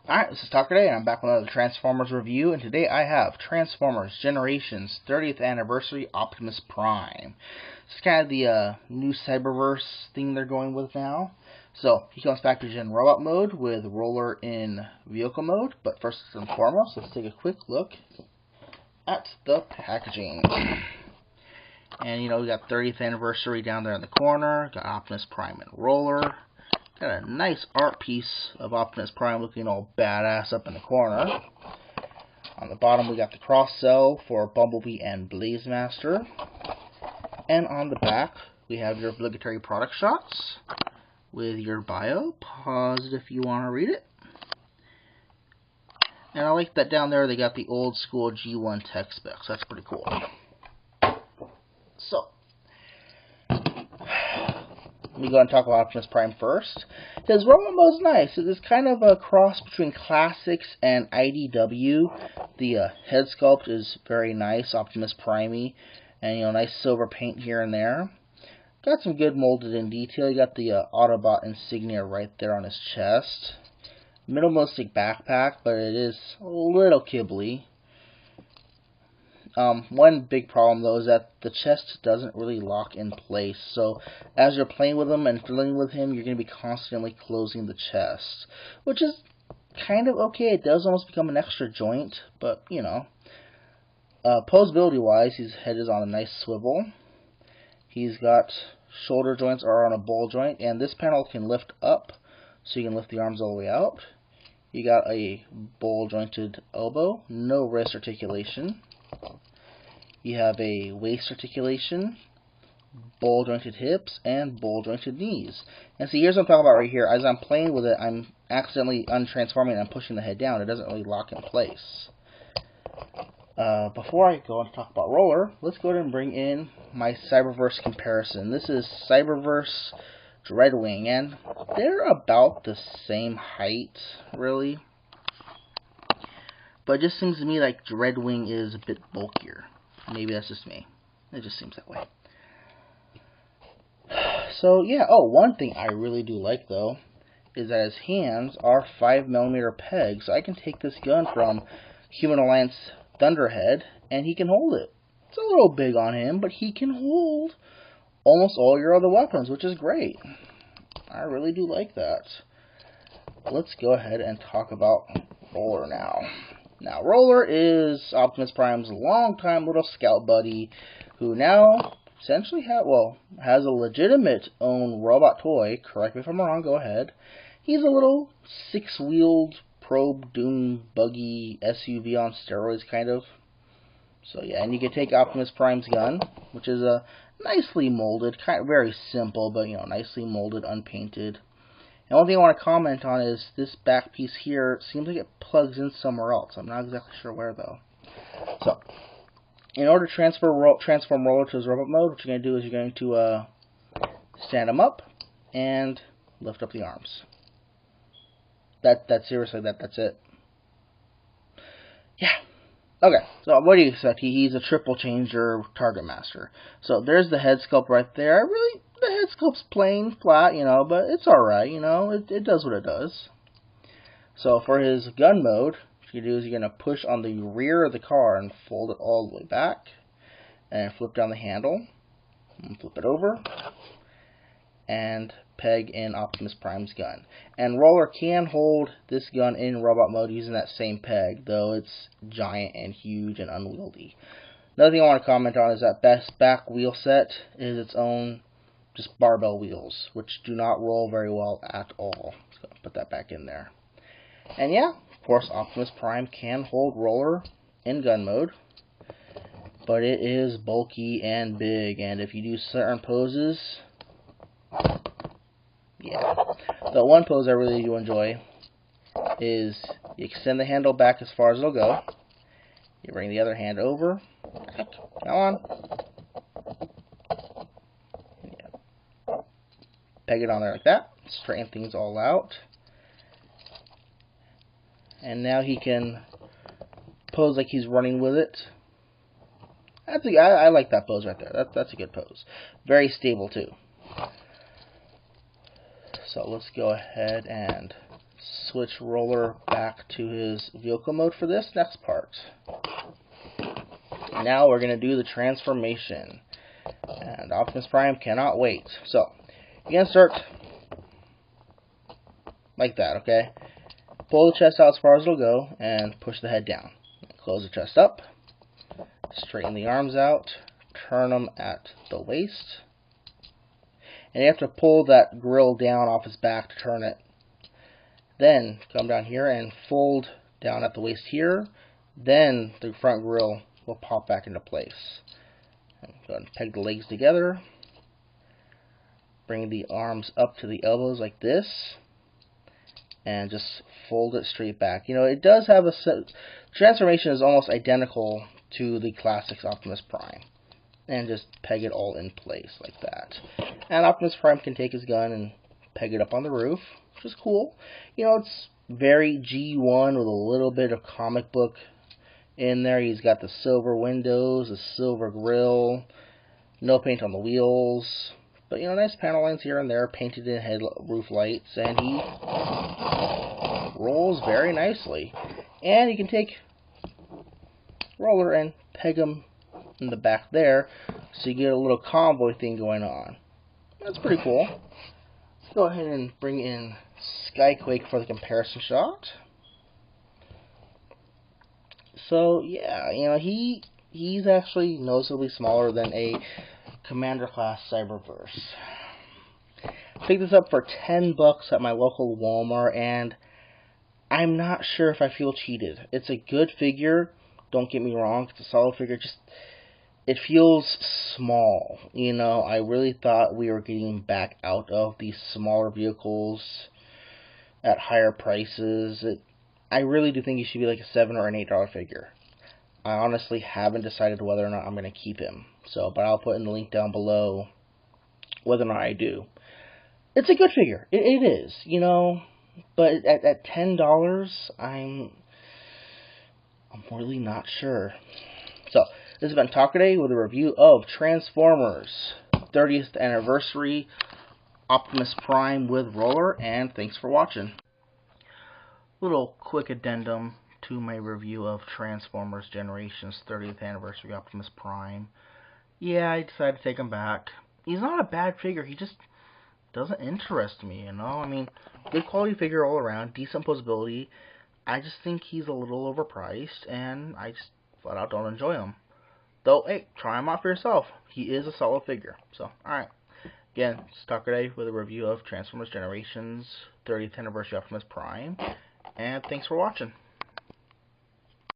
Alright, this is Tucker Day, and I'm back with another Transformers review, and today I have Transformers Generations 30th Anniversary Optimus Prime. It's kind of the new Cyberverse thing they're going with now. So, he comes back to Gen Robot mode with Roller in Vehicle mode, but first and foremost, let's take a quick look at the packaging. And, we got 30th Anniversary down there in the corner, got Optimus Prime and Roller. Got a nice art piece of Optimus Prime looking all badass up in the corner. On the bottom we got the cross cell for Bumblebee and Blazemaster. And on the back we have your obligatory product shots with your bio. Pause it if you want to read it. And I like that down there they got the old school G1 tech specs. That's pretty cool. So, let me go and talk about Optimus Prime first. His robot mode is nice. It is kind of a cross between Classics and IDW. The head sculpt is very nice, Optimus Prime-y, and nice silver paint here and there. Got some good molded in detail. You got the Autobot insignia right there on his chest. Minimalistic backpack, but it is a little kibbly. One big problem though is that the chest doesn't really lock in place, so as you're playing with him and fiddling with him, you're going to be constantly closing the chest, which is kind of okay. It does almost become an extra joint, but posability wise, his head is on a nice swivel. He's got shoulder joints are on a ball joint, and this panel can lift up, so you can lift the arms all the way out. You got a ball jointed elbow, no wrist articulation. You have a waist articulation, ball jointed hips, and ball jointed knees. And see, here's what I'm talking about right here. As I'm playing with it, I'm accidentally untransforming and I'm pushing the head down. It doesn't really lock in place. Before I go and talk about Roller, let's go ahead and bring in my Cyberverse comparison. This is Cyberverse Dreadwing, and they're about the same height, really. But it just seems to me like Dreadwing is a bit bulkier. Maybe that's just me. It just seems that way. So, yeah. Oh, one thing I really do like, though, is that his hands are 5mm pegs. So I can take this gun from Human Alliance Thunderhead, and he can hold it. It's a little big on him, but he can hold almost all your other weapons, which is great. I really do like that. Let's go ahead and talk about Roller now. Now, Roller is Optimus Prime's longtime little scout buddy, who now essentially has a legitimate own robot toy. Correct me if I'm wrong, go ahead. He's a little six-wheeled probe doom buggy SUV on steroids, kind of. So yeah, and you can take Optimus Prime's gun, which is a nicely molded, kind of very simple, but nicely molded, unpainted. And one thing I want to comment on is this back piece here seems like it plugs in somewhere else. I'm not exactly sure where, though. So, in order to transform Roller to his robot mode, what you're going to do is you're going to stand him up and lift up the arms. That's seriously, that's it. Yeah. Okay, so what do you expect? He's a triple changer target master. So there's the head sculpt right there. The head sculpt's plain, flat, but it's alright, it does what it does. So for his gun mode, what you do is you're going to push on the rear of the car and fold it all the way back, and flip down the handle, and flip it over, and peg in Optimus Prime's gun. And Roller can hold this gun in robot mode using that same peg, though it's giant and huge and unwieldy. Another thing I want to comment on is that best back wheel set is its own just barbell wheels, which do not roll very well at all. So put that back in there. And yeah, of course, Optimus Prime can hold Roller in gun mode, but it is bulky and big, and if you do certain poses, yeah. The one pose I really do enjoy is you extend the handle back as far as it'll go. You bring the other hand over. Come on. Yeah. Peg it on there like that. Straighten things all out. And now he can pose like he's running with it. I like that pose right there. That's a good pose. Very stable too. So let's go ahead and switch Roller back to his vehicle mode for this next part. Now we're going to do the transformation. And Optimus Prime cannot wait. So, you're going to start like that, okay? Pull the chest out as far as it'll go, and push the head down. Close the chest up, straighten the arms out, turn them at the waist, and you have to pull that grill down off his back to turn it. Then come down here and fold down at the waist here, then the front grill will pop back into place. And go ahead and peg the legs together, bring the arms up to the elbows like this, and just fold it straight back. You know, it does have a transformation is almost identical to the classics Optimus Prime. And just peg it all in place like that. And Optimus Prime can take his gun and peg it up on the roof, which is cool. You know, it's very G1 with a little bit of comic book in there. He's got the silver windows, the silver grill, no paint on the wheels. But, you know, nice panel lines here and there, painted in head roof lights, and he rolls very nicely. And you can take Roller and peg him in the back there, so you get a little convoy thing going on. That's pretty cool. Let's go ahead and bring in Skyquake for the comparison shot. So yeah, you know, he's actually noticeably smaller than a Commander class Cyberverse. Picked this up for $10 at my local Walmart, and I'm not sure if I feel cheated. It's a good figure, don't get me wrong, it's a solid figure, just it feels small. You know, I really thought we were getting back out of these smaller vehicles at higher prices. I really do think he should be like a $7 or an $8 figure. I honestly haven't decided whether or not I'm going to keep him. So, but I'll put in the link down below whether or not I do. It's a good figure. It is, you know, but at $10, I'm really not sure. So, this has been Talkaday with a review of Transformers 30th Anniversary Optimus Prime with Roller, and thanks for watching. Little quick addendum to my review of Transformers Generations 30th Anniversary Optimus Prime. Yeah, I decided to take him back. He's not a bad figure, he just doesn't interest me, you know? I mean, good quality figure all around, decent posability. I just think he's a little overpriced, and I just flat out don't enjoy him. Though, hey, try him out for yourself. He is a solid figure. So, alright. Again, it's Talkaday with a review of Transformers Generations 30th Anniversary Optimus Prime. And thanks for watching.